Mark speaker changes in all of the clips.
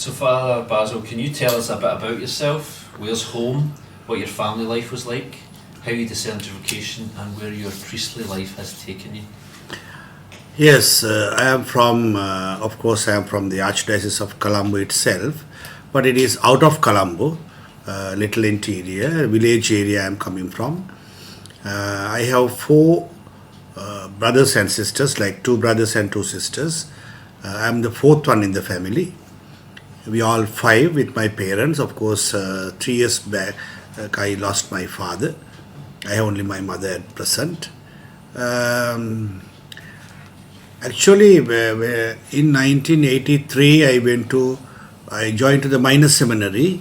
Speaker 1: So Father Basil, can you tell us a bit about yourself? Where's home? What your family life was like? How you discerned your vocation and where your priestly life has taken you?
Speaker 2: Yes, I am from, of course, I am from the Archdiocese of Colombo itself, but it is out of Colombo, little interior, village area I am coming from. I have four brothers and sisters, like two brothers and two sisters. I am the fourth one in the family. We all five with my parents. Of course, 3 years back, I lost my father. I have only my mother at present. Actually, in 1983, I joined to the minor seminary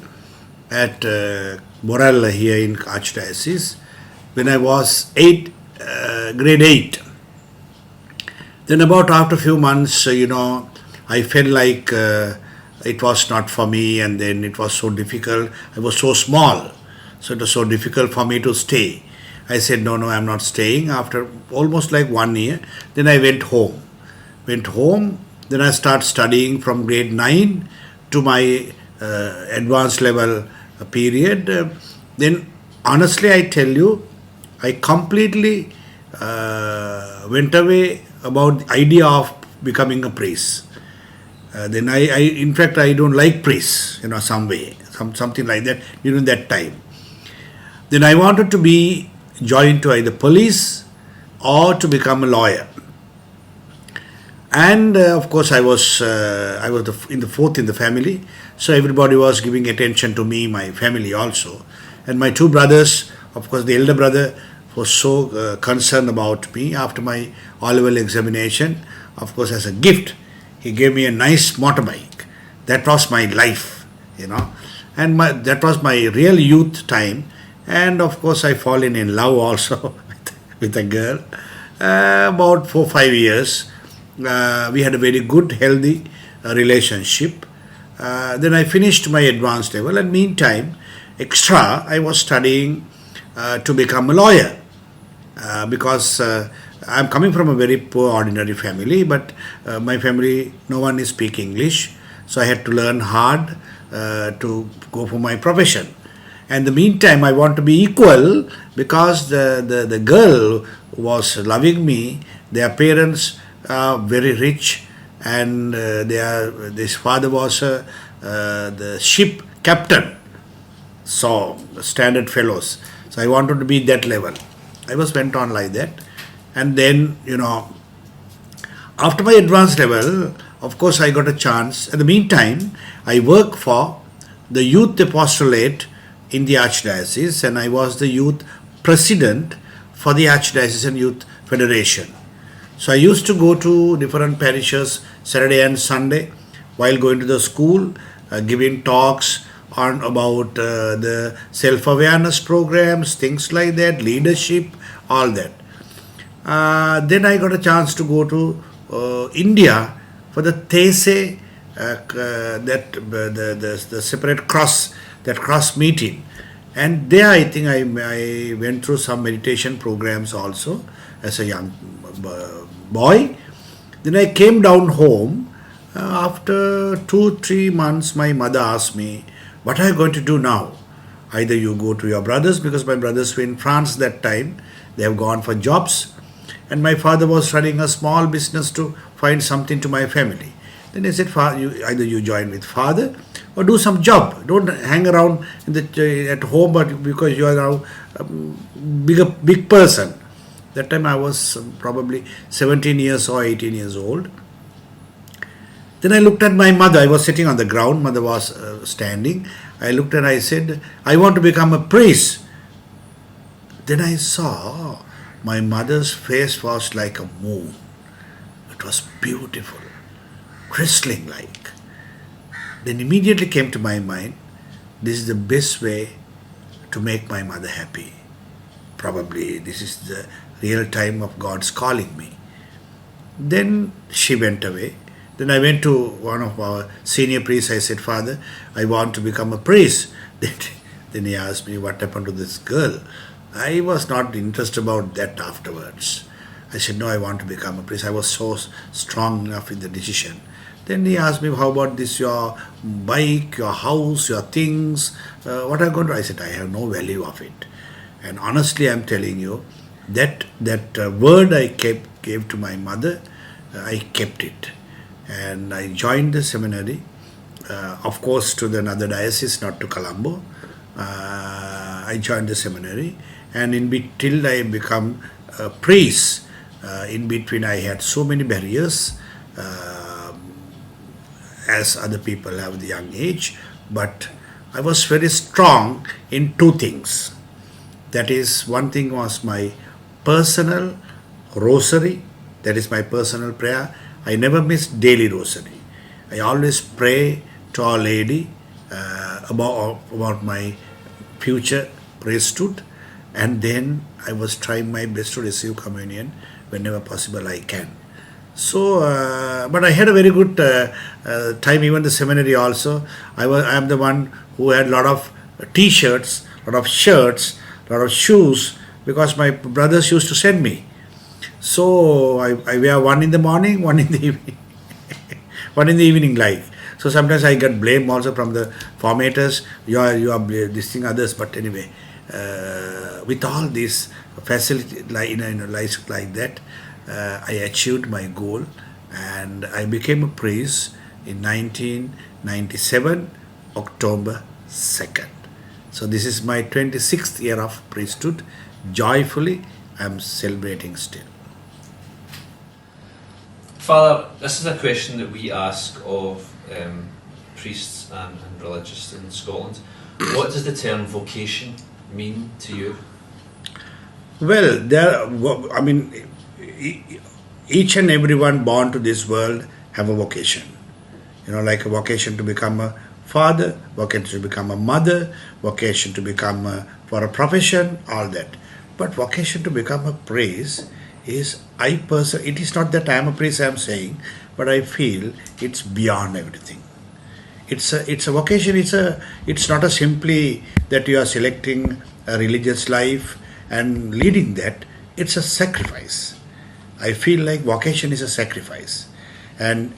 Speaker 2: at Borella here in Archdiocese when I was grade 8. Then about after a few months, I felt like it was not for me, and then it was so difficult. I was so small, so it was so difficult for me to stay. I said, no, I'm not staying. After almost like 1 year, then I went home. Then I started studying from grade 9 to my advanced level period. Then, honestly, I tell you, I completely went away about the idea of becoming a priest. Then in fact, I don't like priests, some way, something like that during that time. Then I wanted to be joined to either police or to become a lawyer. And of course, I was in the fourth in the family, so everybody was giving attention to me, my family also, and my two brothers. Of course, the elder brother was so concerned about me after my O-level examination. Of course, as a gift, he gave me a nice motorbike. That was my life, and that was my real youth time. And of course, I fallen in love also with a girl. About 4-5 years, we had a very good, healthy relationship. Then I finished my advanced level, and meantime, extra, I was studying to become a lawyer because I'm coming from a very poor, ordinary family, but my family, no one is speaking English, so I had to learn hard to go for my profession. And in the meantime, I want to be equal because the girl was loving me. Their parents are very rich, and this father was the ship captain, so standard fellows. So I wanted to be that level. I went on like that, and then after my advanced level, of course, I got a chance. In the meantime, I worked for the youth apostolate in the Archdiocese, and I was the youth president for the Archdiocesan Youth Federation. So I used to go to different parishes Saturday and Sunday while going to the school, giving talks on about the self-awareness programs, things like that, leadership, all that. Then I got a chance to go to India for the These, the separate cross meeting, and there I think I went through some meditation programs also as a young boy. Then I came down home. After 2-3 months, my mother asked me, what are you going to do now? Either you go to your brothers, because my brothers were in France that time, they have gone for jobs, and my father was running a small business to find something to my family. Then I said, either you join with father or do some job. Don't hang around at home, but because you are now a big person. That time I was probably 17 years or 18 years old. Then I looked at my mother. I was sitting on the ground. Mother was standing. I looked and I said, I want to become a priest. Then I saw my mother's face was like a moon. It was beautiful, crystalline like. Then immediately came to my mind, this is the best way to make my mother happy. Probably this is the real time of God's calling me. Then she went away. Then I went to one of our senior priests. I said, Father, I want to become a priest. Then he asked me, what happened to this girl? I was not interested about that afterwards. I said, no, I want to become a priest. I was so strong enough in the decision. Then he asked me, how about this, your bike, your house, your things, what are you going to do? I said, I have no value of it. And honestly, I'm telling you, that word I gave to my mother, I kept it. And I joined the seminary, of course to another diocese, not to Colombo. I joined the seminary, and till I become a priest, in between I had so many barriers, as other people have the young age, but I was very strong in two things. That is, one thing was my personal rosary, that is my personal prayer. I never miss daily rosary. I always pray to Our Lady about my future priesthood, and then I was trying my best to receive communion whenever possible I can. So, but I had a very good time, even the seminary also. I am the one who had a lot of t-shirts, a lot of shirts, a lot of shoes, because my brothers used to send me. So I wear one in the morning, one in the evening, one in the evening, like. So sometimes I get blame also from the formators. You are listing others, but anyway, with all this facility, like like that, I achieved my goal, and I became a priest in 1997, October 2nd. So this is my 26th year of priesthood. Joyfully, I am celebrating still.
Speaker 1: Father, this is a question that we ask of priests and religious in Scotland. What does the term vocation mean to you?
Speaker 2: Well, each and everyone born to this world have a vocation. Like a vocation to become a father, vocation to become a mother, vocation to become for a profession, all that. But vocation to become a priest is, it is not that I am a priest I am saying, but I feel it's beyond everything. It's a vocation. It's not a simply that you are selecting a religious life and leading that. It's a sacrifice. I feel like vocation is a sacrifice, and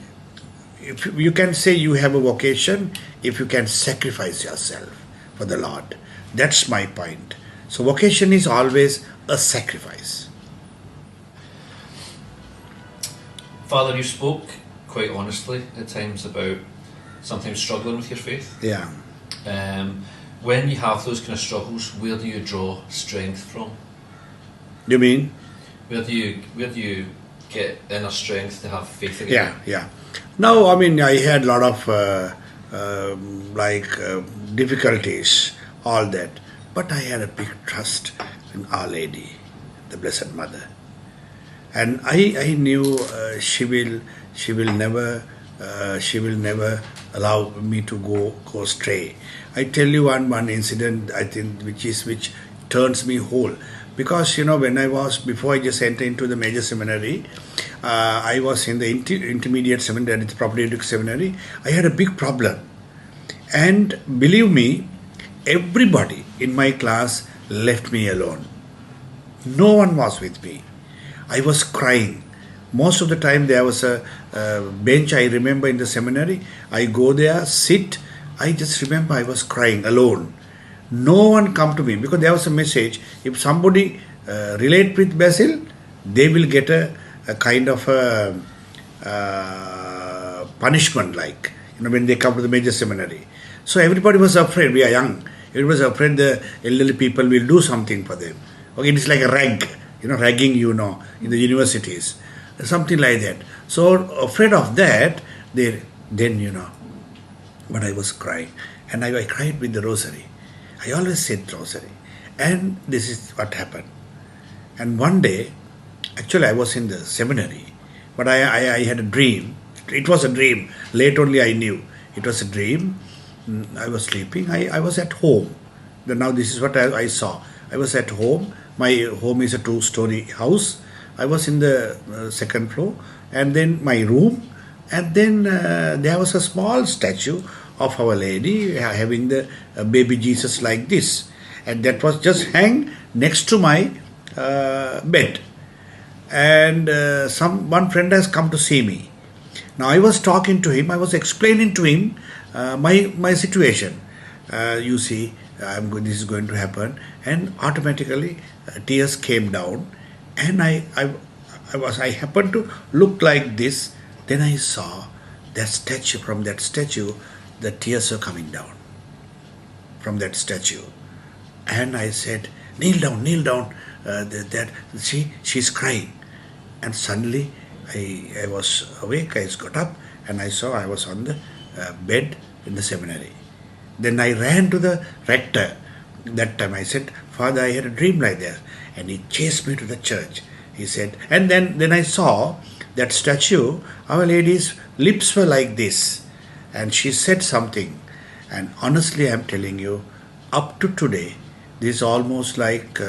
Speaker 2: if you can say you have a vocation if you can sacrifice yourself for the Lord. That's my point. So vocation is always a sacrifice.
Speaker 1: Father, you spoke quite honestly at times about sometimes struggling with your faith.
Speaker 2: Yeah.
Speaker 1: When you have those kind of struggles, where do you draw strength from?
Speaker 2: You mean?
Speaker 1: Where do you get inner strength to have faith again?
Speaker 2: Yeah. Now, I had a lot of difficulties, all that, but I had a big trust in Our Lady, the Blessed Mother, and I knew she will never allow me to go astray. I tell you one incident, I think, which turns me whole. Because before I just entered into the major seminary, I was in the intermediate seminary, the propedeutic seminary. I had a big problem, and believe me, everybody in my class left me alone. No one was with me. I was crying. Most of the time there was a bench, I remember, in the seminary. I go there, sit. I just remember I was crying alone. No one come to me, because there was a message. If somebody relate with Basil, they will get a kind of a punishment, like when they come to the major seminary. So everybody was afraid. We are young. Everybody was afraid the elderly people will do something for them. Okay, it's like a ragging, in the universities, something like that. So afraid of that, but I was crying, and I cried with the rosary. I always said rosary, and this is what happened. And one day, actually I was in the seminary, but I had a dream. It was a dream. Late only I knew it was a dream. I was sleeping. I was at home. Now this is what I saw. I was at home. My home is a 2-story house. I was in the second floor, and then my room, and then there was a small statue of Our Lady having the baby Jesus like this, and that was just hang next to my bed. And one friend has come to see me. Now I was talking to him, I was explaining to him my situation. You see, this is going to happen, and automatically tears came down, and I happened to look like this. Then I saw that statue. From that statue, the tears were coming down from that statue, and I said, "Kneel down, kneel down." She's crying, and suddenly I was awake. I got up and I saw I was on the bed in the seminary. Then I ran to the rector. That time I said, "Father, I had a dream like that," and he chased me to the church. He said, and then I saw that statue. Our Lady's lips were like this, and she said something. And honestly, I'm telling you, up to today, this is almost like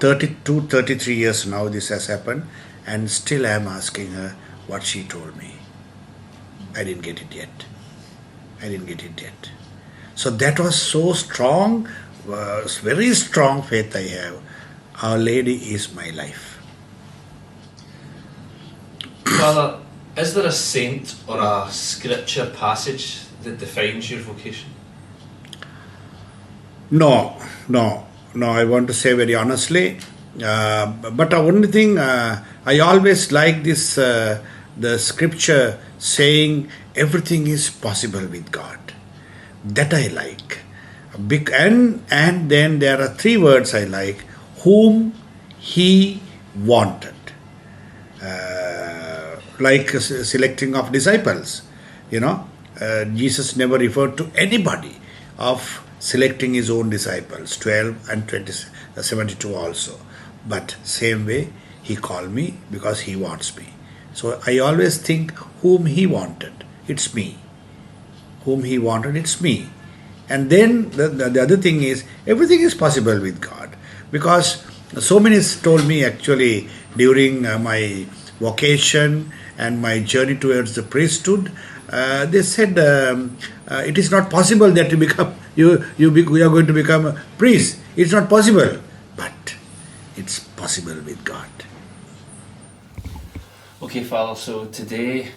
Speaker 2: 32, 33 years now this has happened, and still I'm asking her what she told me. I didn't get it yet. So that was so strong, very strong faith I have. Our Lady is my life.
Speaker 1: Father, is there a saint or a scripture passage that defines your vocation?
Speaker 2: No. I want to say very honestly, but the only thing I always like this, the scripture saying everything is possible with God. That I like. And then there are three words I like: whom He wanted. Like selecting of disciples, Jesus never referred to anybody of selecting his own disciples, 12 and 72 also. But same way, he called me because he wants me. So I always think whom he wanted, it's me. Whom he wanted, it's me. And then the other thing is, everything is possible with God. Because so many told me actually during my vocation and my journey towards the priesthood, they said it is not possible that you are going to become a priest. It's not possible, but it's possible with God.
Speaker 1: Okay, Father, so today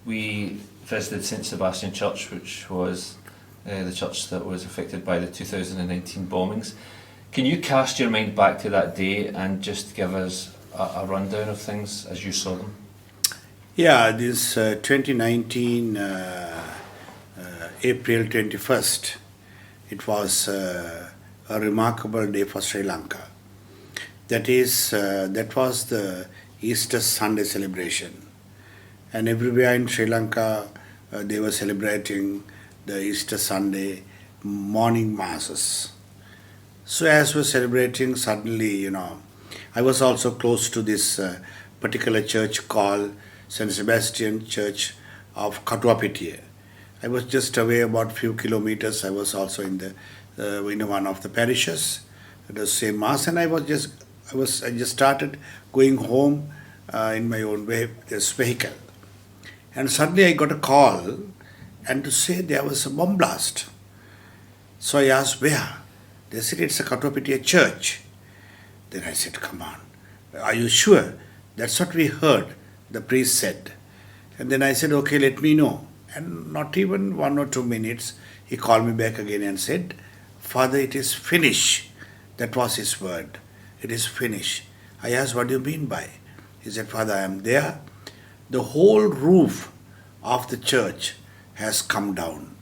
Speaker 1: we visited St Sebastian Church, which was the church that was affected by the 2019 bombings. Can you cast your mind back to that day and just give us a rundown of things as you saw them?
Speaker 2: Yeah, this 2019 April 21st, it was a remarkable day for Sri Lanka. That was the Easter Sunday celebration, and everywhere in Sri Lanka they were celebrating the Easter Sunday morning masses. So as we're celebrating, suddenly, I was also close to this particular church called St. Sebastian Church of Katuapitiya. I was just away about few kilometers. I was also in one of the parishes, the same mass, and I just started going home in my own way, this vehicle, and suddenly I got a call, and to say there was a bomb blast. So I asked where. They said it's a Katuapitiya church. Then I said, come on, are you sure? That's what we heard, the priest said. And then I said, okay, let me know. And not even 1 or 2 minutes, he called me back again and said, Father, it is finished. That was his word. It is finished. I asked, what do you mean by? He said, Father, I am there. The whole roof of the church has come down,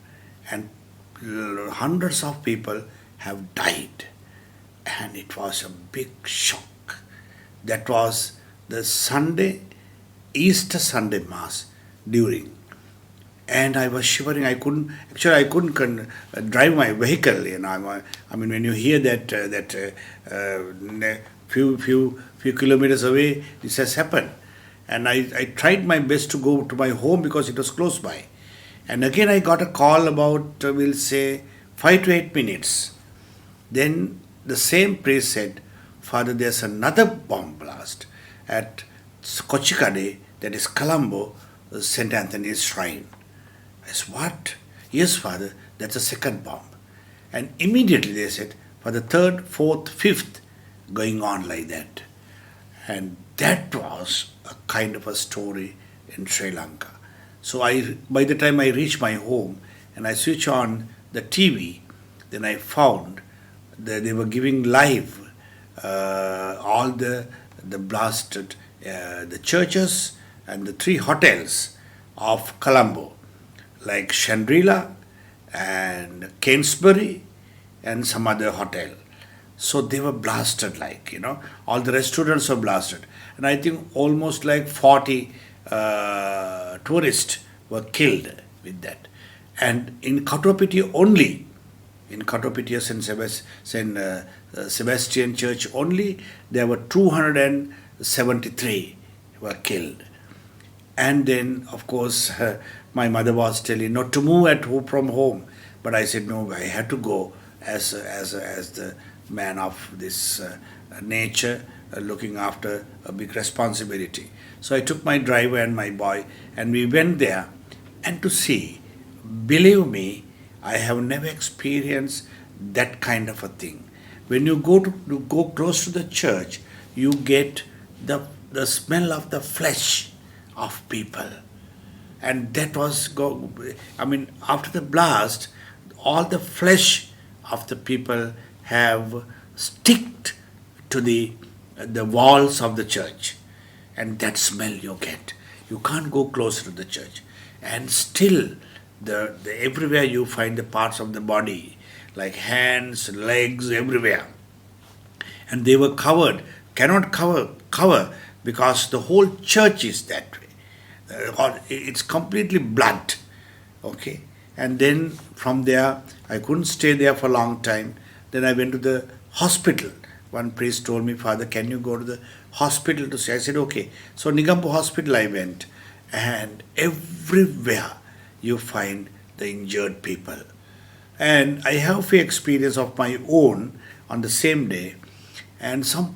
Speaker 2: and hundreds of people have died. And it was a big shock. That was the Easter Sunday Mass during. And I was shivering. I couldn't drive my vehicle. When you hear that few kilometers away, this has happened. And I tried my best to go to my home because it was close by. And again I got a call about, we'll say, 5 to 8 minutes. Then the same priest said, Father, there's another bomb blast at Kochikade, that is Colombo, St. Anthony's Shrine. I said, what? Yes, Father, that's a second bomb. And immediately they said, for the third, fourth, fifth, going on like that. And that was a kind of a story in Sri Lanka. So by the time I reach my home and I switch on the TV, then I found that they were giving live all the blasted the churches and the 3 hotels of Colombo, like Chandrila and Cairnsbury and some other hotel. So they were blasted, like, all the restaurants were blasted. And I think almost like 40 tourists were killed with that. And in Katopiti only, in Katopiti St. Sebastian Church only, there were 273 were killed. And then, of course, my mother was telling not to move from home. But I said, no, I had to go as the man of this nature, looking after a big responsibility. So I took my driver and my boy, and we went there. And to see, believe me, I have never experienced that kind of a thing. When you go close to the church, you get the smell of the flesh of people. And that was, after the blast, all the flesh of the people have sticked to the walls of the church. And that smell you get. You can't go closer to the church. And still, everywhere you find the parts of the body, like hands, legs, everywhere. And they were covered, cannot cover because the whole church is that way. It's completely blood. Okay. And then from there, I couldn't stay there for a long time. Then I went to the hospital. One priest told me, Father, can you go to the hospital to see? I said, okay. So Nigampo Hospital I went. And everywhere you find the injured people. And I have a few experience of my own on the same day. And some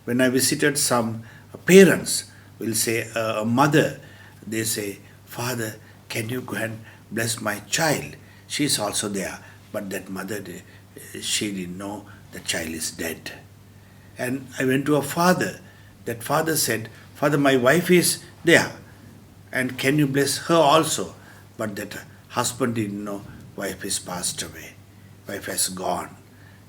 Speaker 2: when I visited some parents, will say, a mother, they say, Father, can you go and bless my child? She's also there. But that mother, she didn't know the child is dead. And I went to a father. That father said, Father, my wife is there. And can you bless her also? But that husband didn't know wife is passed away. Wife has gone.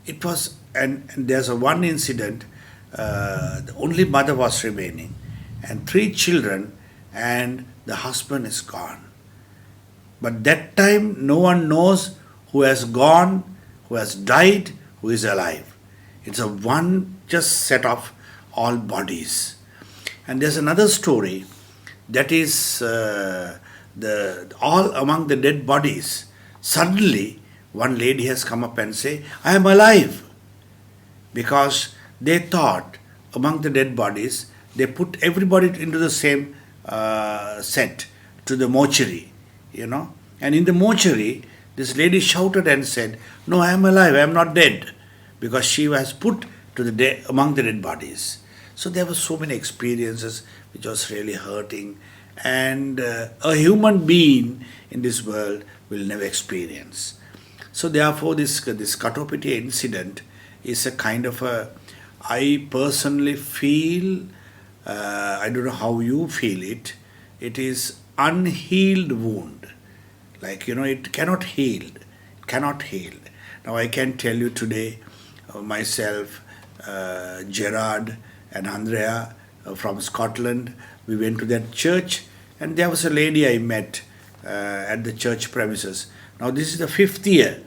Speaker 2: It was, and there's one incident, the only mother was remaining, and 3 children, and the husband is gone. But that time, no one knows who has gone, who has died, who is alive. It's a one just set of all bodies. And there's another story that is all among the dead bodies. Suddenly, one lady has come up and say, I am alive. Because they thought among the dead bodies, they put everybody into the same set to the mortuary, And in the mortuary, this lady shouted and said, no, I am alive, I am not dead. Because she was put to among the dead bodies. So there were so many experiences which was really hurting. And a human being in this world will never experience. So therefore this Katopiti incident is a kind of I personally feel, I don't know how you feel it, it is unhealed wound. Like, it cannot heal. It cannot heal. Now I can tell you today, myself, Gerard and Andrea from Scotland, we went to that church and there was a lady I met at the church premises. Now this is the 5th year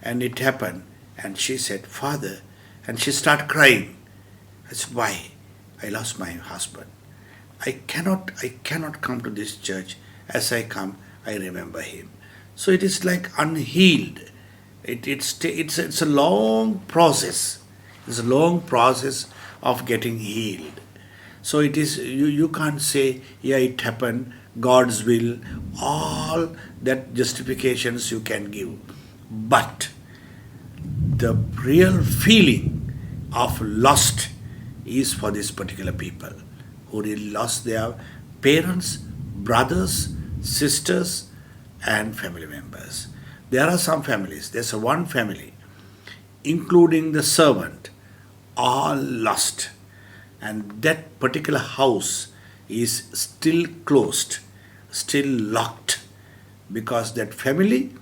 Speaker 2: and it happened, and she said, Father, and she started crying. I said, why? I lost my husband. I cannot come to this church. As I come, I remember him. So it is like unhealed. It's a long process. It's a long process of getting healed. So it is, you can't say, yeah, it happened, God's will, all that justifications you can give. But the real feeling of lost is for these particular people who really lost their parents, brothers, sisters, and family members. There are some families, there's one family, including the servant, all lost. And that particular house is still closed, still locked, because that family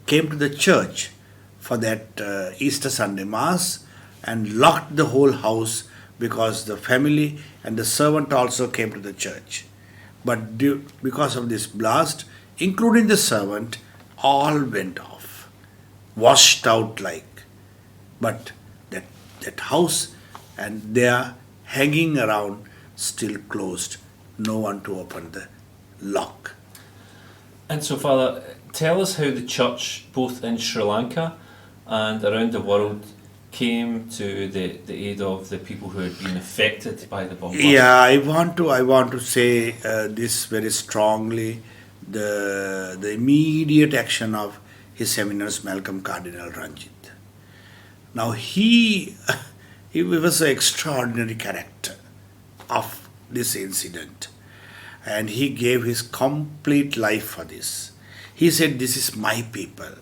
Speaker 2: came to the church for that Easter Sunday Mass and locked the whole house because the family and the servant also came to the church. But because of this blast, including the servant, all went off, washed out like. But that house, and they are hanging around, still closed. No one to open the lock.
Speaker 1: And so, Father, tell us how the church, both in Sri Lanka and around the world, came to the aid of the people who had been affected by the bomb blast.
Speaker 2: Yeah, I want to say this very strongly. The immediate action of His Eminence Malcolm Cardinal Ranjit. Now he was an extraordinary character of this incident, and he gave his complete life for this. He said, "This is my people,"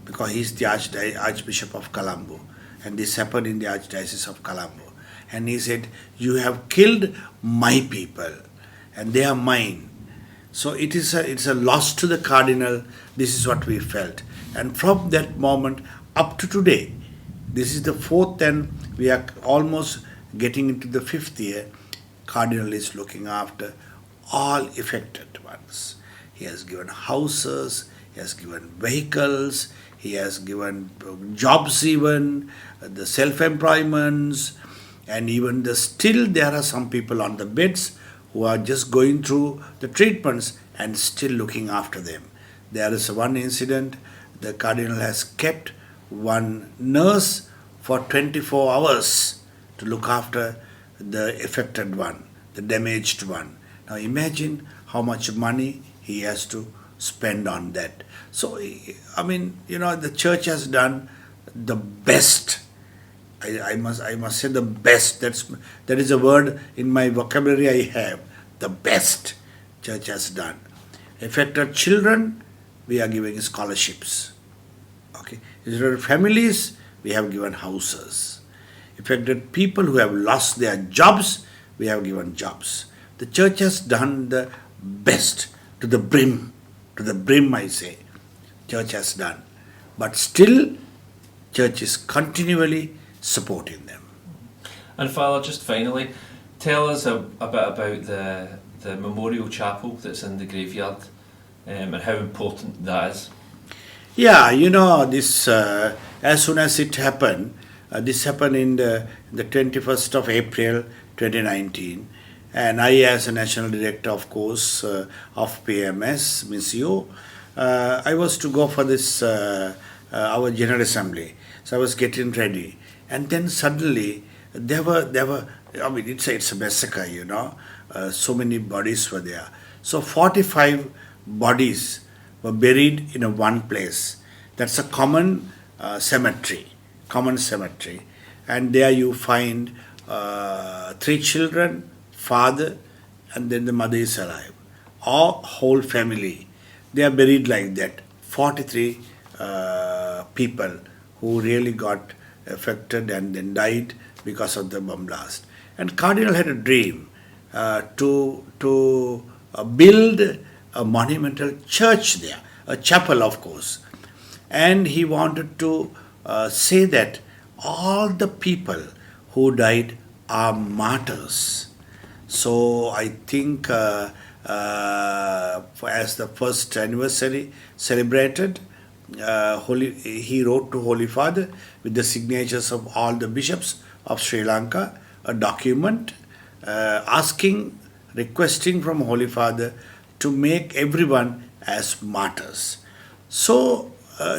Speaker 2: because he is the Archbishop of Colombo, and this happened in the Archdiocese of Colombo. And he said, "You have killed my people, and they are mine." So it's a loss to the cardinal. This is what we felt, and from that moment up to today, this is the fourth, and we are almost getting into the fifth year. Cardinal is looking after all affected ones. He has given houses, he has given vehicles, he has given jobs, even the self-employments, and even still there are some people on the beds who are just going through the treatments and still looking after them. There is one incident, the Cardinal has kept one nurse for 24 hours to look after the affected one, the damaged one. Now imagine how much money he has to spend on that. So, I mean, the church has done the best. I must say the best. That is a word in my vocabulary I have. The best church has done. Affected children, we are giving scholarships. Okay. Affected families, we have given houses. Affected people who have lost their jobs, we have given jobs. The church has done the best, to the brim I say. Church has done. But still, church is continually supporting them.
Speaker 1: And Father, just finally, tell us a bit about the memorial chapel that's in the graveyard, and how important that is.
Speaker 2: Yeah, this, as soon as it happened, this happened in the 21st of April 2019, and I, as a National Director, of course, of PMS, Missio, I was to go for this, our General Assembly. So I was getting ready, and then suddenly there were I mean, it's a massacre, so many bodies were there. So 45 bodies were buried in one place. That's a common cemetery, and there you find 3 children, father, and then the mother is alive. All whole family, they are buried like that. 43 people who really got affected and then died because of the bomb blast. And Cardinal had a dream to build a monumental church there, a chapel, of course. And he wanted to say that all the people who died are martyrs. So I think as the first anniversary celebrated, he wrote to Holy Father with the signatures of all the bishops of Sri Lanka a document requesting from Holy Father to make everyone as martyrs. So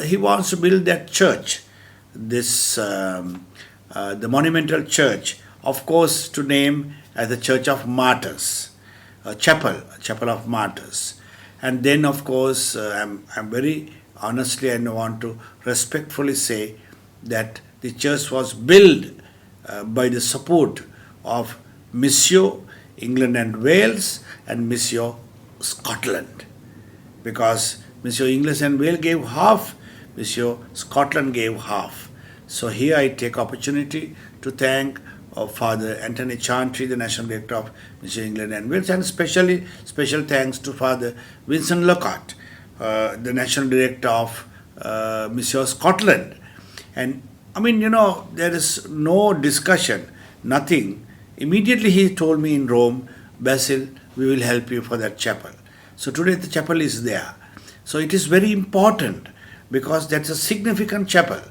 Speaker 2: he wants to build that church, the monumental church, of course, to name as the Church of Martyrs, a chapel of martyrs. And then, of course, I'm very honestly and want to respectfully say that the church was built by the support of Missio England and Wales and Missio Scotland, because Missio England and Wales gave half, Missio Scotland gave half. So here I take opportunity to thank Father Anthony Chantry, the National Director of Missio England and Wales, and special thanks to Father Vincent Lockhart, the National Director of Missio Scotland. And I mean, there is no discussion, nothing. Immediately he told me in Rome, Basil, we will help you for that chapel. So today the chapel is there. So it is very important because that's a significant chapel.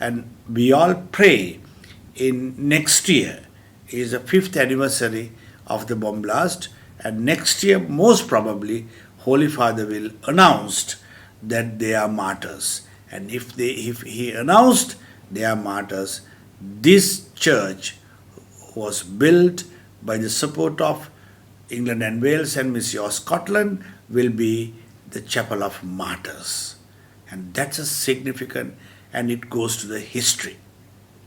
Speaker 2: And we all pray in next year is the 5th anniversary of the bomb blast. And next year, most probably, Holy Father will announce that they are martyrs. And if he announced they are martyrs, this church was built by the support of England and Wales and Missio Scotland will be the chapel of martyrs. And that's a significant, and it goes to the history.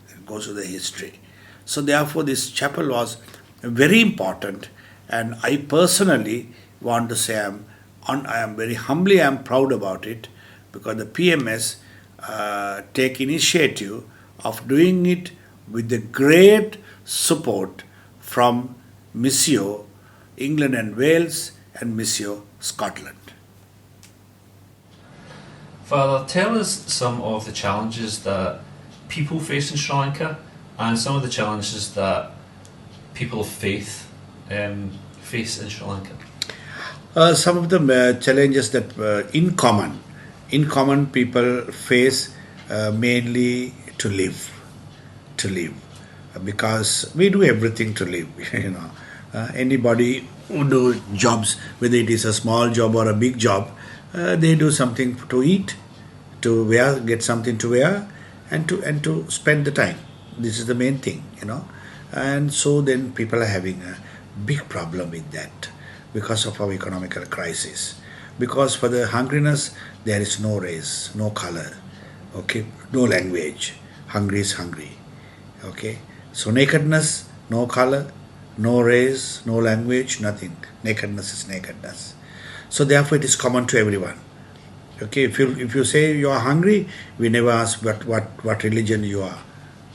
Speaker 2: It goes to the history. So therefore this chapel was very important, and I personally want to say I am very humbly, I am proud about it, because the PMS take initiative of doing it with the great support from Missio England and Wales and Missio Scotland.
Speaker 1: Father, tell us some of the challenges that people face in Sri Lanka and some of the challenges that people of faith face in Sri Lanka.
Speaker 2: Some of the challenges that in common people face mainly to live, because we do everything to live. Anybody who do jobs, whether it is a small job or a big job, they do something to eat, to wear, get something to wear, and to spend the time. This is the main thing, And so then people are having a big problem with that because of our economical crisis. Because for the hungriness, there is no race, no color, okay, no language. Hungry is hungry, okay. So nakedness, no color, no race, no language, nothing. Nakedness is nakedness. So therefore it is common to everyone. Okay, if you say you are hungry, we never ask what religion you are.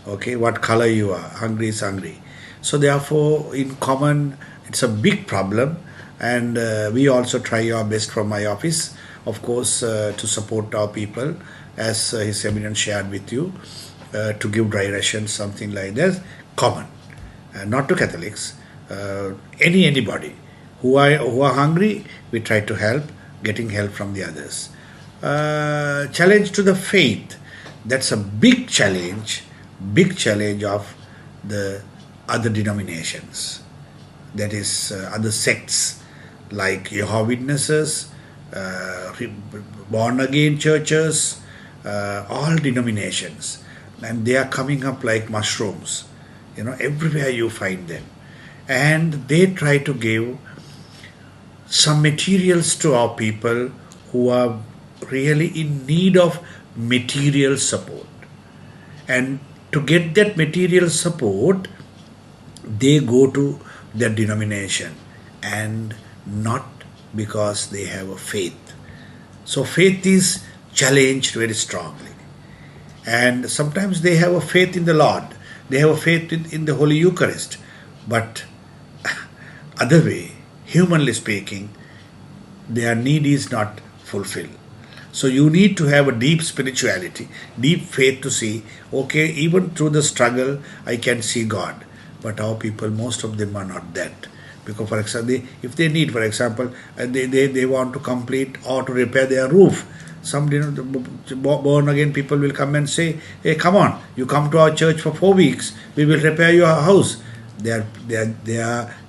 Speaker 2: Okay, what color you are. Hungry is hungry. So therefore in common it's a big problem, and we also try our best from my office, of course, to support our people, as His Eminence shared with you, to give dry rations, something like that, common. Not to Catholics, anybody who are hungry, we try to help, getting help from the others. Challenge to the faith, that's a big challenge of the other denominations, that is other sects like Jehovah's Witnesses, born again churches, all denominations, and they are coming up like mushrooms. Everywhere you find them, and they try to give some materials to our people who are really in need of material support. And to get that material support, they go to their denomination, and not because they have a faith. So faith is challenged very strongly. And sometimes they have a faith in the Lord, they have a faith in the Holy Eucharist, but other way, humanly speaking, their need is not fulfilled. So you need to have a deep spirituality, deep faith to see, okay, even through the struggle, I can see God. But our people, most of them are not that. Because, for example, if they need, for example, they want to complete or to repair their roof, some born again people will come and say, hey, come on, you come to our church for 4 weeks, we will repair your house. Their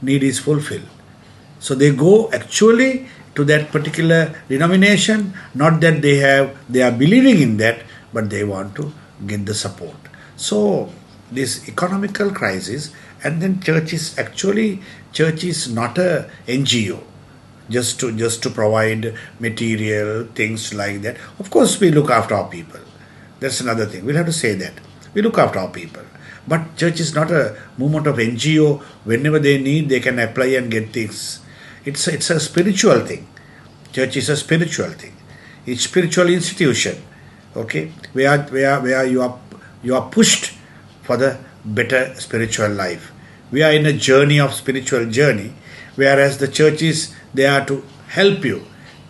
Speaker 2: need is fulfilled. So they go actually to that particular denomination, not that they are believing in that, but they want to get the support. So this economical crisis, and then church is not a NGO just to provide material things like that. Of course we look after our people, that's another thing, we'll have to say that we look after our people, but church is not a movement of NGO. Whenever they need, they can apply and get things. It's a spiritual thing. Church is a spiritual thing. It's spiritual institution, okay, where you are pushed for the better spiritual life. We are in a journey of spiritual journey, whereas the church is there to help you.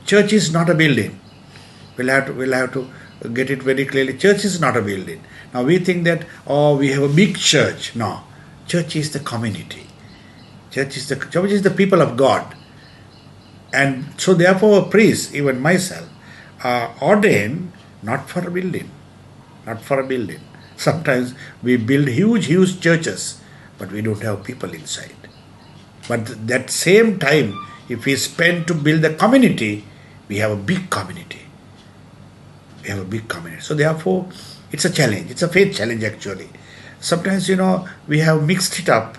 Speaker 2: Church is not a building. We'll have to get it very clearly. Church is not a building. Now we think that, we have a big church. No. Church is the community. Church is the people of God. And so therefore a priest, even myself, are ordained not for a building. Not for a building. Sometimes we build huge churches, but we don't have people inside. But that same time, if we spend to build the community, we have a big community. We have a big community. So therefore, it's a challenge. It's a faith challenge actually. Sometimes, we have mixed it up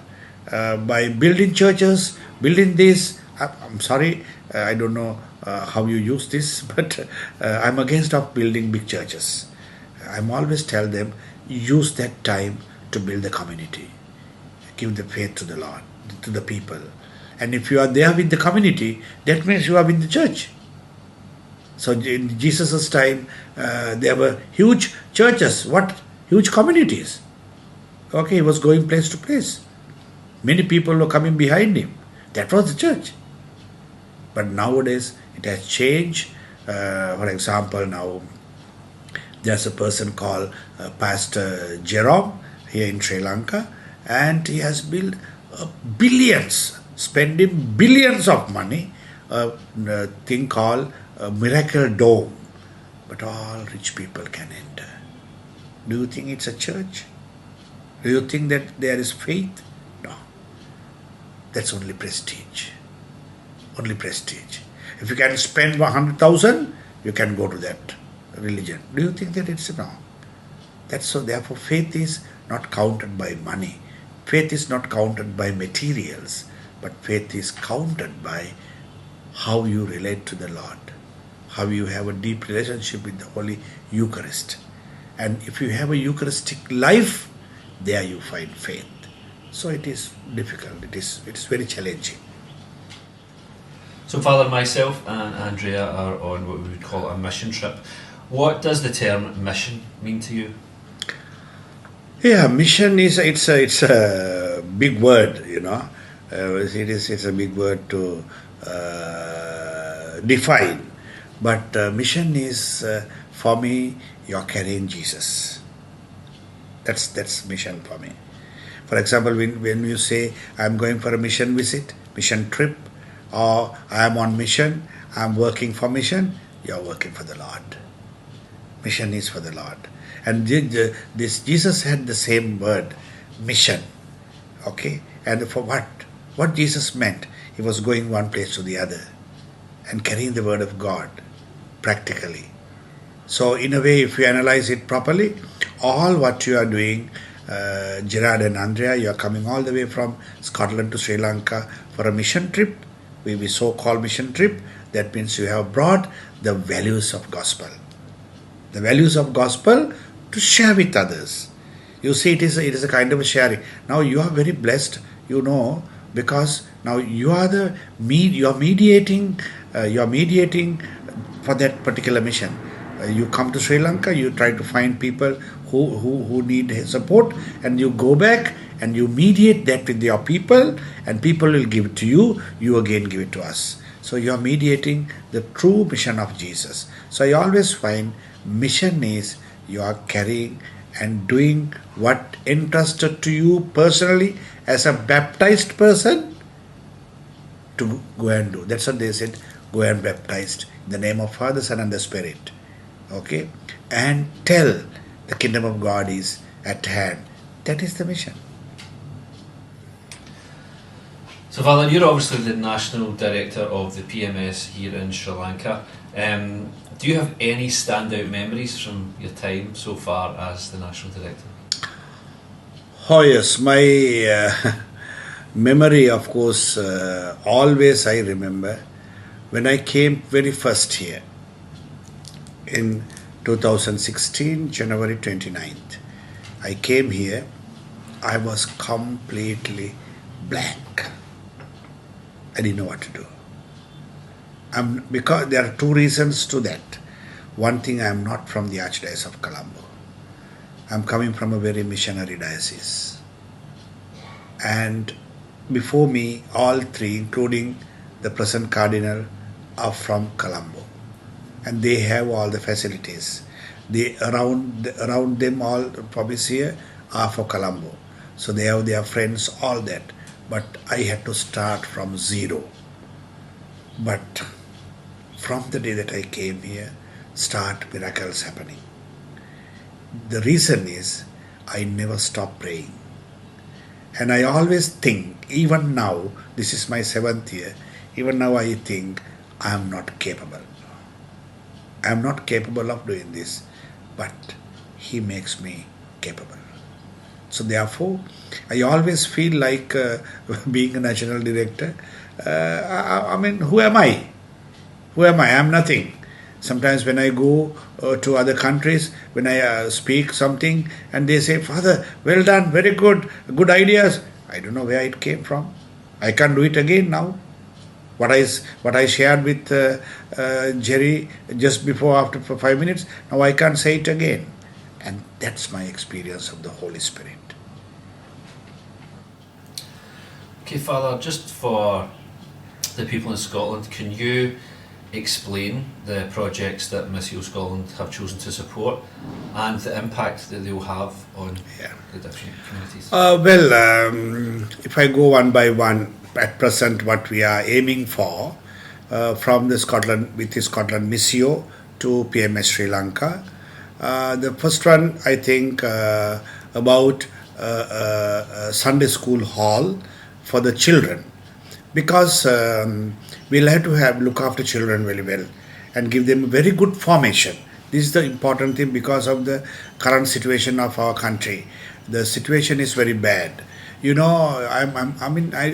Speaker 2: by building churches, building this. I'm sorry, I don't know how you use this, but I'm against of building big churches. I'm always tell them, use that time to build the community. Give the faith to the Lord, to the people. And if you are there with the community, that means you are with the church. So in Jesus' time, there were huge churches. What? Huge communities. Okay, he was going place to place. Many people were coming behind him. That was the church. But nowadays, it has changed. For example, now there's a person called Pastor Jerome here in Sri Lanka, and he has built billions, spending billions of money, a thing called a miracle dome. But all rich people can enter. Do you think it's a church? Do you think that there is faith? No. That's only prestige. Only prestige. If you can spend 100,000, you can go to that religion. Do you think that it's no? That's so. Therefore, faith is not counted by money. Faith is not counted by materials, but faith is counted by how you relate to the Lord, how you have a deep relationship with the Holy Eucharist. And if you have a Eucharistic life, there you find faith. So it is difficult. It is very challenging.
Speaker 1: So Father, myself and Andrea are on what we would call a mission trip. What does the term mission mean to you?
Speaker 2: Yeah, mission is it's a big word, It's a big word to define. But mission is for me, you're carrying Jesus. That's mission for me. For example, when you say I'm going for a mission visit, mission trip, or I am on mission, I'm working for mission, you're working for the Lord. Mission is for the Lord. And this Jesus had the same word, mission. Okay? And for what? What Jesus meant? He was going one place to the other and carrying the word of God practically. So in a way, if you analyze it properly, all what you are doing, Gerard and Andrea, you are coming all the way from Scotland to Sri Lanka for a mission trip. We so-called mission trip. That means you have brought the values of gospel. The values of gospel to share with others. You see, it is a kind of a sharing. Now you are very blessed, because now you are mediating for that particular mission. You come to Sri Lanka, you try to find people who need support, and you go back and you mediate that with your people, and people will give it to you, you again give it to us. So you are mediating the true mission of Jesus. So I always find mission is you are carrying and doing what entrusted to you personally as a baptized person to go and do. That's what they said, go and baptized in the name of Father, Son and the Spirit. Okay? And tell the kingdom of God is at hand. That is the mission.
Speaker 1: So Father, you're obviously the National Director of the PMS here in Sri Lanka. Do you have any standout memories from your time so far as the National Director?
Speaker 2: Oh yes, my memory, of course, always I remember when I came very first here in 2016, January 29th. I came here, I was completely blank. I didn't know what to do. Because there are two reasons to that. One thing, I am not from the Archdiocese of Colombo. I am coming from a very missionary diocese. and before me, all three, including the present cardinal, are from Colombo, and they have all the facilities. They around them all from here are for Colombo, so they have their friends, all that. But I had to start from zero. But from the day that I came here, start miracles happening. The reason is I never stop praying. And I always think, even now, this is my 7th year, even now I think I am not capable. I am not capable of doing this, but He makes me capable. So therefore, I always feel like being a national director, I mean, who am I? Who am I? I am nothing. Sometimes when I go to other countries, when I speak something and they say, Father, well done, very good, good ideas. I don't know where it came from. I can't do it again now. What I shared with Jerry just before, after for 5 minutes, now I can't say it again. And that's my experience of the Holy Spirit.
Speaker 1: Okay, Father, just for the people in Scotland, can you explain the projects that Missio Scotland have chosen to support and the impact that they will have on the different communities?
Speaker 2: If I go one by one, at present what we are aiming for from the Scotland, with the Scotland Missio to PMS Sri Lanka. The first one, I think, about Sunday school hall for the children, because we'll have to look after children very well and give them a very good formation. This is the important thing because of the current situation of our country. The situation is very bad. You know, I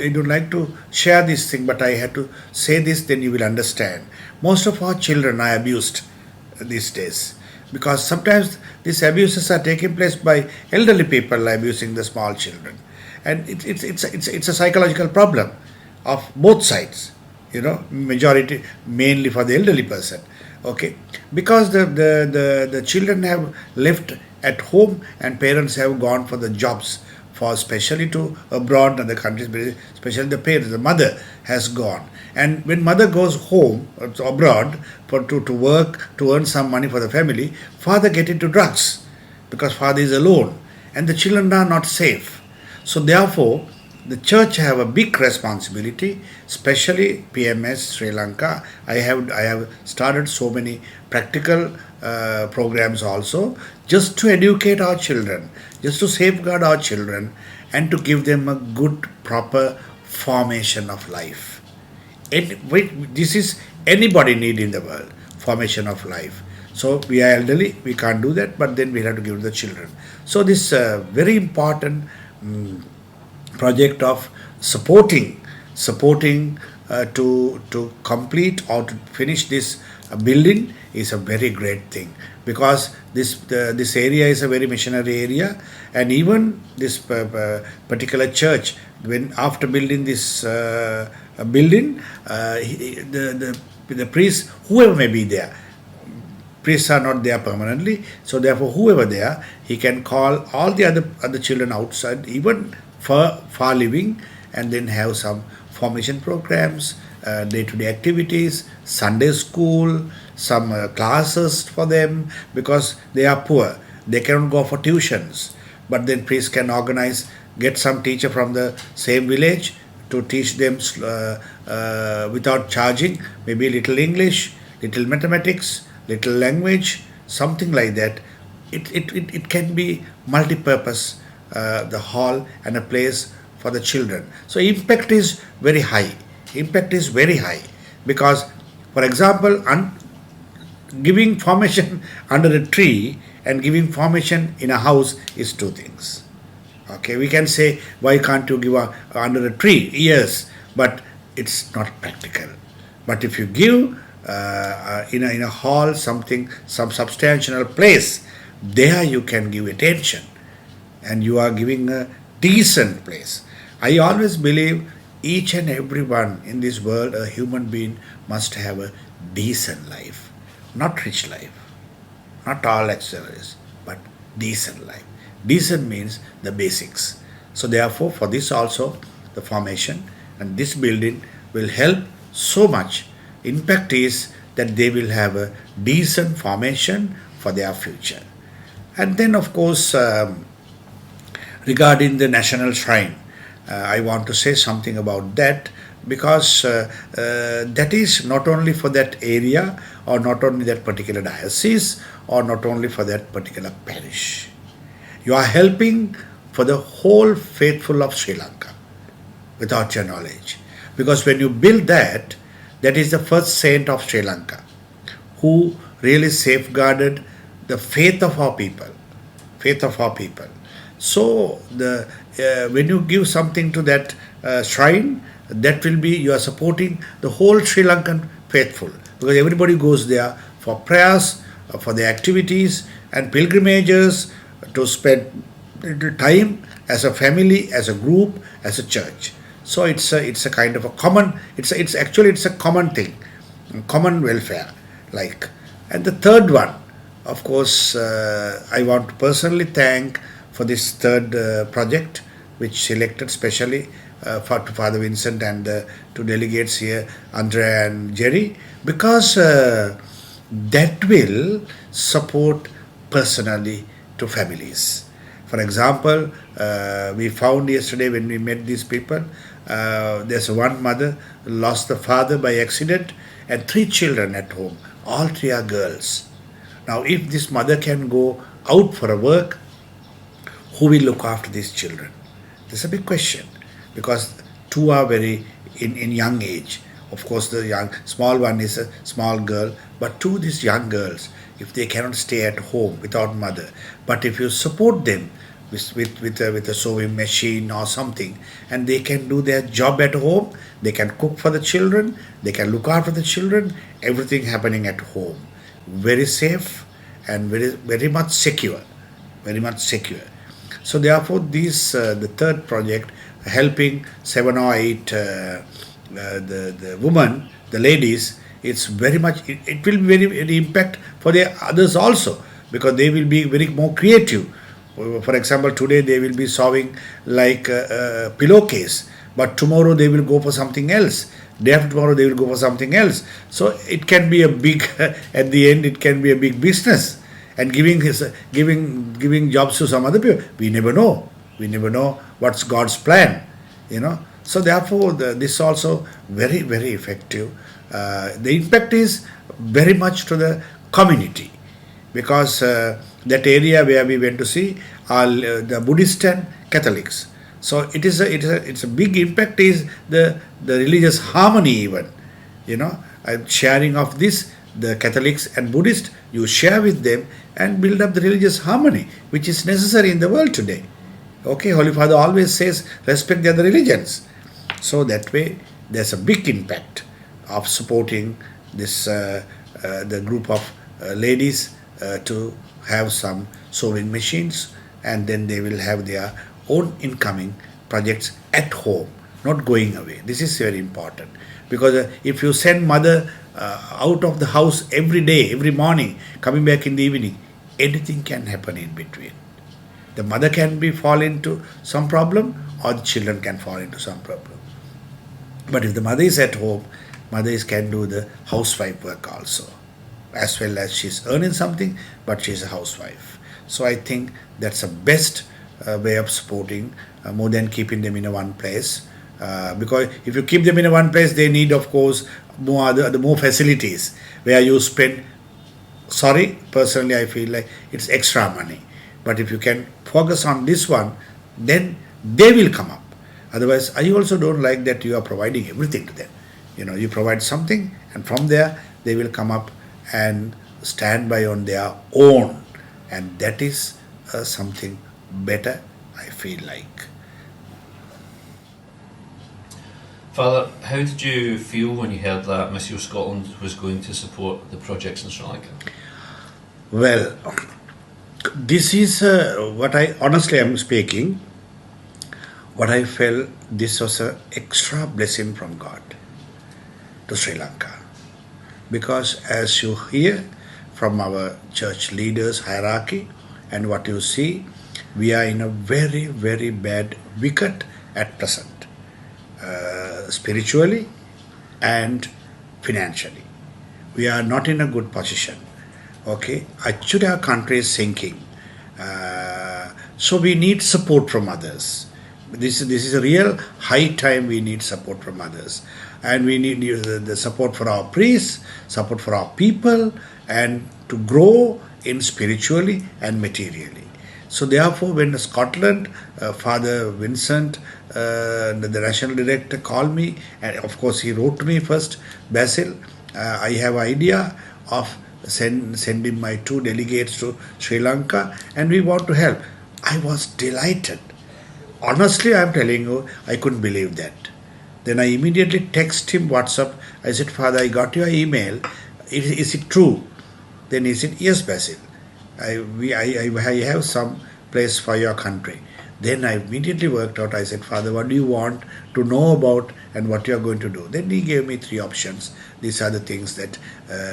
Speaker 2: don't like to share this thing, but I had to say this, then you will understand. Most of our children are abused these days, because sometimes these abuses are taking place by elderly people abusing the small children, and it's a psychological problem of both sides. You know, majority mainly for the elderly person. Okay, because the children have left at home and parents have gone for the jobs, for especially to abroad and the countries, especially the parents, the mother has gone. And when mother goes home abroad to work, to earn some money for the family, father get into drugs because father is alone and the children are not safe. So therefore, the church have a big responsibility, especially PMS Sri Lanka. I have started so many practical programs also, just to educate our children, just to safeguard our children, and to give them a good, proper formation of life. This is anybody need in the world, formation of life. So we are elderly, we can't do that, but then we have to give to the children. So this very important project of supporting to complete or to finish this building is a very great thing, because this area is a very missionary area, and even this particular church, when after building this building, the priest, whoever may be there, priests are not there permanently, so therefore whoever there, he can call all the other children outside, even for far living, and then have some formation programs, day-to-day activities, Sunday school, some classes for them, because they are poor, they cannot go for tuitions, but then priests can organize, get some teacher from the same village to teach them without charging, maybe little English, little mathematics, little language, something like that. It can be multi-purpose, the hall and a place for the children. So impact is very high. Because, for example, giving formation under a tree and giving formation in a house is two things. Okay, we can say, why can't you give under a tree? Yes, but it's not practical. But if you give in a hall, some substantial place, there you can give attention, and you are giving a decent place. I always believe each and everyone in this world, a human being, must have a decent life, not rich life, not all luxuries, but decent life. Decent means the basics. So therefore, for this also, the formation and this building will help so much. Impact is that they will have a decent formation for their future. And then, of course, regarding the national shrine, I want to say something about that, because that is not only for that area, or not only that particular diocese, or not only for that particular parish. You are helping for the whole faithful of Sri Lanka without your knowledge. Because when you build that, that is the first saint of Sri Lanka who really safeguarded the faith of our people. Faith of our people. So when you give something to that shrine, that will be, you are supporting the whole Sri Lankan faithful, because everybody goes there for prayers, for their activities and pilgrimages, to spend time as a family, as a group, as a church. So it's a kind of a common, it's a common thing, common welfare, like. And the third one, of course, I want to personally thank for this third project, which selected specially for to Father Vincent and two delegates here, Andrea and Jerry, because that will support personally to families. For example, we found yesterday when we met these people, there's one mother lost the father by accident and 3 children at home. All 3 are girls. Now, if this mother can go out for a work, who will look after these children? This is a big question, because 2 are very in young age. Of course, the small one is a small girl, but 2 these young girls, if they cannot stay at home without mother, but if you support them with a sewing machine or something, and they can do their job at home, they can cook for the children, they can look after the children, everything happening at home. Very safe and very much secure. Very much secure. So therefore, the third project, helping 7 or 8 the women, the ladies, it's very much, it will be very impact for the others also, because they will be very more creative. For example, today they will be sewing like a pillowcase, but tomorrow they will go for something else. Day after tomorrow they will go for something else. So it can be a big, at the end it can be a big business, and giving jobs to some other people. We never know. We never know what's God's plan, So therefore, this also very, very effective. The impact is very much to the community, because that area where we went to see are the Buddhist and Catholics. So it's a big impact is the religious harmony even, sharing of this, the Catholics and Buddhists, you share with them and build up the religious harmony, which is necessary in the world today. Okay, Holy Father always says respect the other religions. So that way there's a big impact of supporting this the group of ladies to have some sewing machines, and then they will have their own incoming projects at home, not going away. This is very important, because if you send mother out of the house every day, every morning, coming back in the evening, anything can happen in between. The mother can fall into some problem, or the children can fall into some problem. But if the mother is at home, mothers can do the housewife work also, as well as she's earning something, but she's a housewife. So I think that's the best way of supporting, more than keeping them in a one place. Because if you keep them in a one place, they need, of course, more facilities where you spend. Sorry, personally, I feel like it's extra money. But if you can focus on this one, then they will come up. Otherwise, I also don't like that you are providing everything to them. You provide something, and from there they will come up and stand by on their own, and that is something better, I feel like.
Speaker 1: Father, how did you feel when you heard that Missio Scotland was going to support the projects in Sri Lanka?
Speaker 2: Well, this is what I honestly am speaking. What I felt, this was an extra blessing from God to Sri Lanka, because as you hear from our church leaders hierarchy and what you see, we are in a very, very bad wicket at present, spiritually and financially. We are not in a good position. Okay, actually our country is sinking. So we need support from others. This is a real high time we need support from others. And we need the support for our priests, support for our people, and to grow in spiritually and materially. So therefore, when Scotland, Father Vincent, the national director called me, and of course he wrote to me first, Basil, I have idea of sending my 2 delegates to Sri Lanka and we want to help. I was delighted. Honestly, I am telling you, I couldn't believe that. Then I immediately text him WhatsApp. I said, Father, I got your email. Is it true? Then he said, yes, Basil. I have some place for your country. Then I immediately worked out. I said, Father, what do you want to know about and what you are going to do? Then he gave me 3 options. These are the things that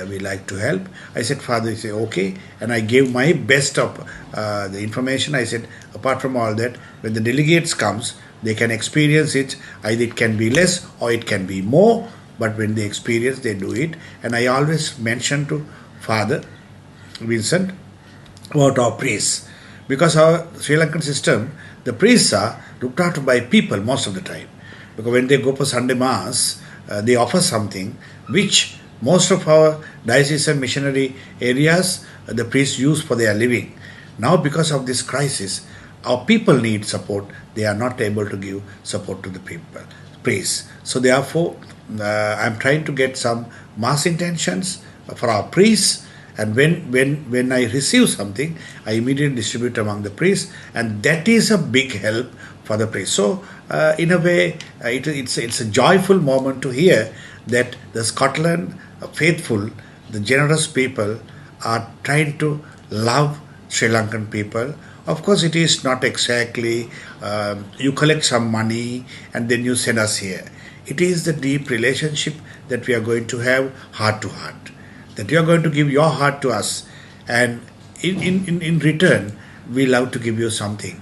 Speaker 2: we like to help. I said, Father, he said, okay. And I gave my best of the information. I said, apart from all that, when the delegates comes, they can experience it. Either it can be less or it can be more. But when they experience, they do it. And I always mention to Father Vincent about our priests. Because our Sri Lankan system, the priests are looked after by people most of the time. Because when they go for Sunday Mass, they offer something which most of our diocesan missionary areas, the priests use for their living. Now because of this crisis, our people need support. They are not able to give support to the people, priests. So therefore, I am trying to get some mass intentions for our priests. And when I receive something, I immediately distribute among the priests, and that is a big help for the priests. So, in a way, it's a joyful moment to hear that the Scotland faithful, the generous people, are trying to love Sri Lankan people. Of course, it is not exactly you collect some money and then you send us here. It is the deep relationship that we are going to have heart to heart. That you are going to give your heart to us, and in return we love to give you something,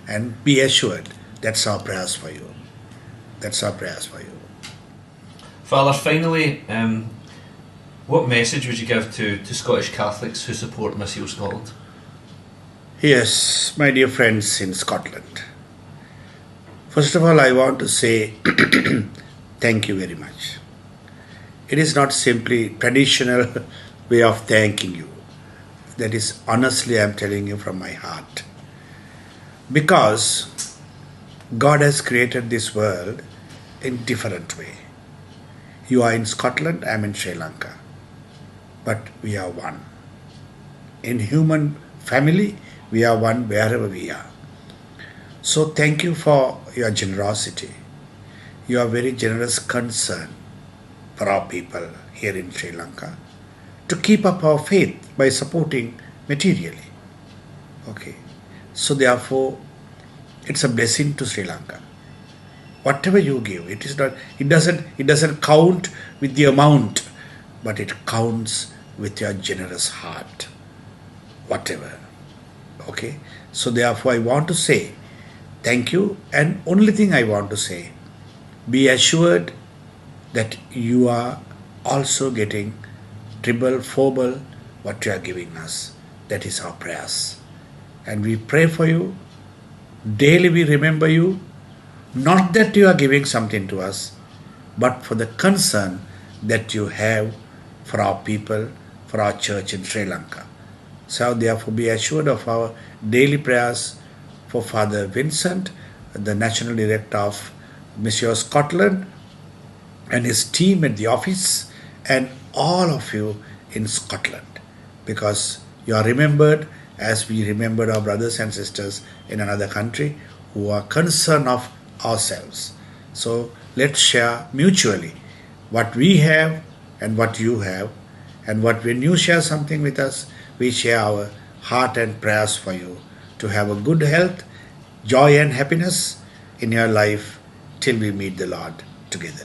Speaker 2: and be assured that's our prayers for you. That's our prayers for you.
Speaker 1: Father, finally, what message would you give to Scottish Catholics who support Missio Scotland?
Speaker 2: Yes, my dear friends in Scotland. First of all, I want to say thank you very much. It is not simply traditional way of thanking you. That is honestly I am telling you from my heart. Because God has created this world in different way. You are in Scotland, I am in Sri Lanka. But we are one. In human family, we are one wherever we are. So thank you for your generosity. Your very generous concern for our people here in Sri Lanka to keep up our faith by supporting materially. Okay. So therefore, it's a blessing to Sri Lanka. Whatever you give, it doesn't count with the amount, but it counts with your generous heart. Whatever. Okay. So therefore, I want to say thank you, and only thing I want to say, be assured that you are also getting triple, fourble what you are giving us. That is our prayers. And we pray for you. Daily we remember you. Not that you are giving something to us, but for the concern that you have for our people, for our church in Sri Lanka. So therefore be assured of our daily prayers for Father Vincent, the National Director of Missio Scotland, and his team at the office, and all of you in Scotland, because you are remembered as we remembered our brothers and sisters in another country who are concerned of ourselves. So let's share mutually what we have and what you have, and when you share something with us, we share our heart and prayers for you to have a good health, joy and happiness in your life till we meet the Lord together.